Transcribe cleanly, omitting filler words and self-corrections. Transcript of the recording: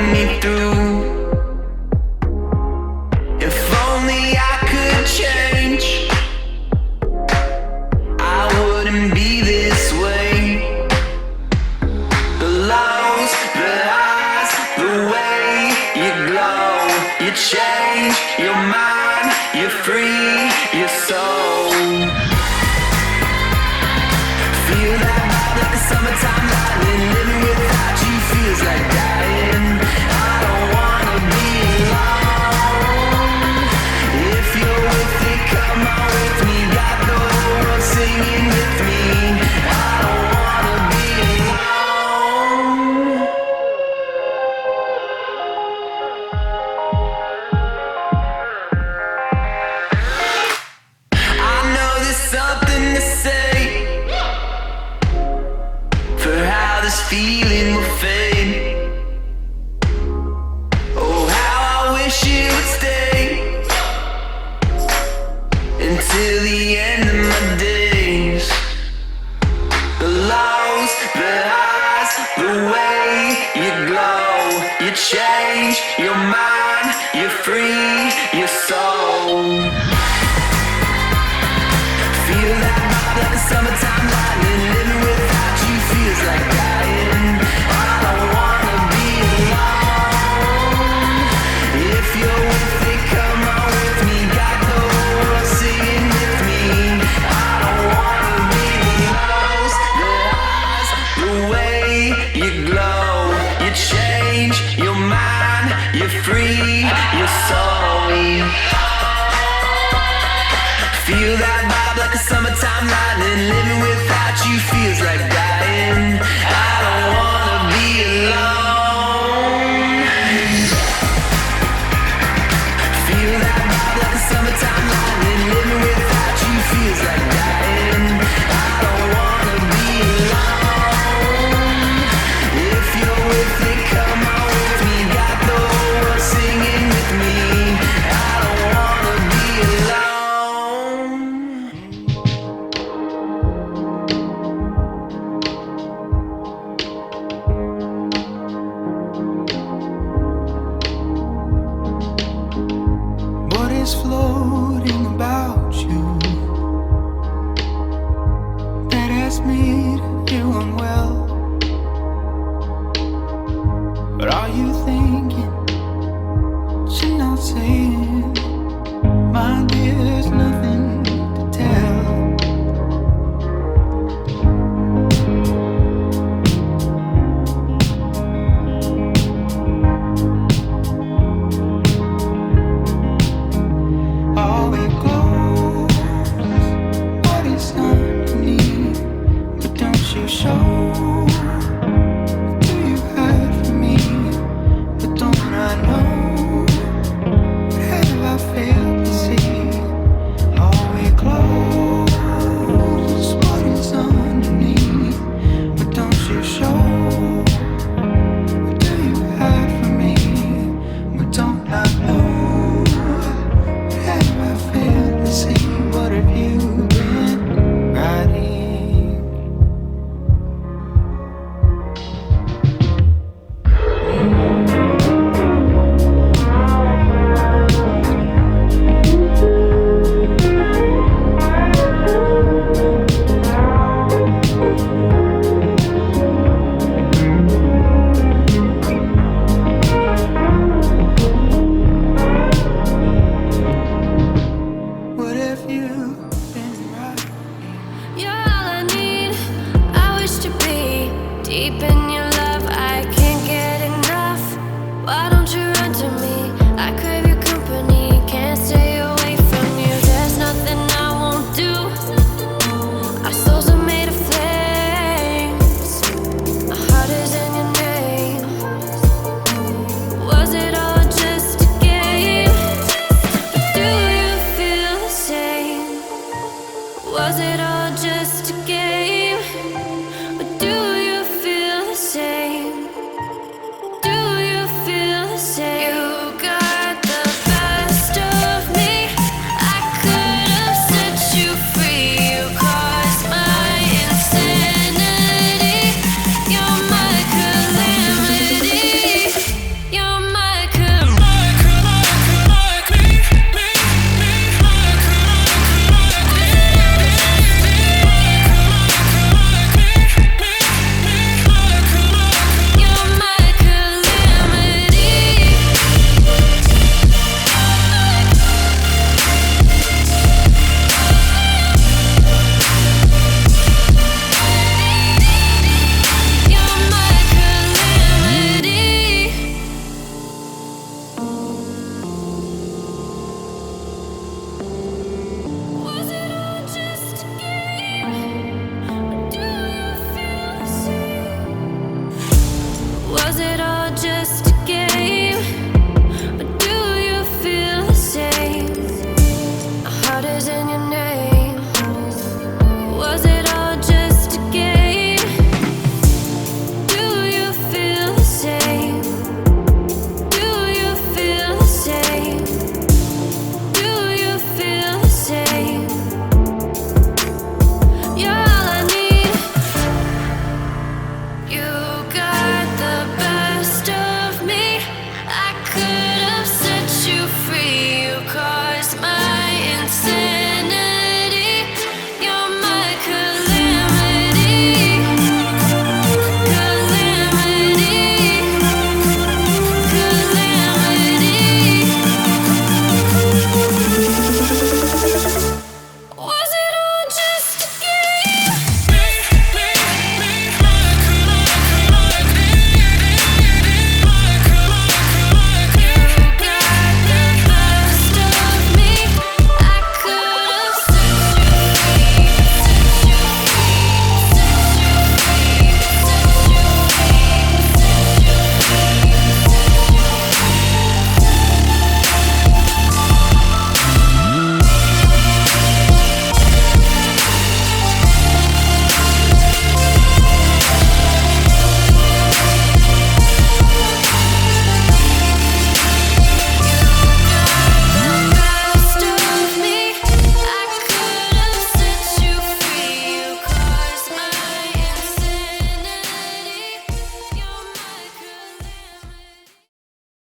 guiding me through. If only I could change, I wouldn't be this way. The lows, the highs, the way you glow, you change your mind, you're free, your soul. Feel that vibe like the summertime lightning. Living without you feels like dying. I don't wanna be alone. If you're with it, come on with me. Got the whole world singing with me. I don't wanna be alone. I know there's something to say for how this feeling will fade. Oh, how I wish it would stay until the end of my days. The lows, the highs, the way you glow, you change your mind, you're free, your soul. Feel that vibe like the summertime lightning. Living without you feels like dying. I don't wanna be alone. If you're with it, come on with me. Got the whole world singing with me. I don't wanna be the lows, the highs, the way you glow, you change your mind, you're free, your soul. Feel that vibe like a summertime lightning. Living without you feels like dying. I don't wanna be alone. Feel that vibe like a summertime lightning. Living without you feels like dying. I don't wanna be alone. If you're with it, come on with me. Got the whole world singing with me. I don't wanna be alone. What is floating about you that has made you unwell? What are you thinking? Should not say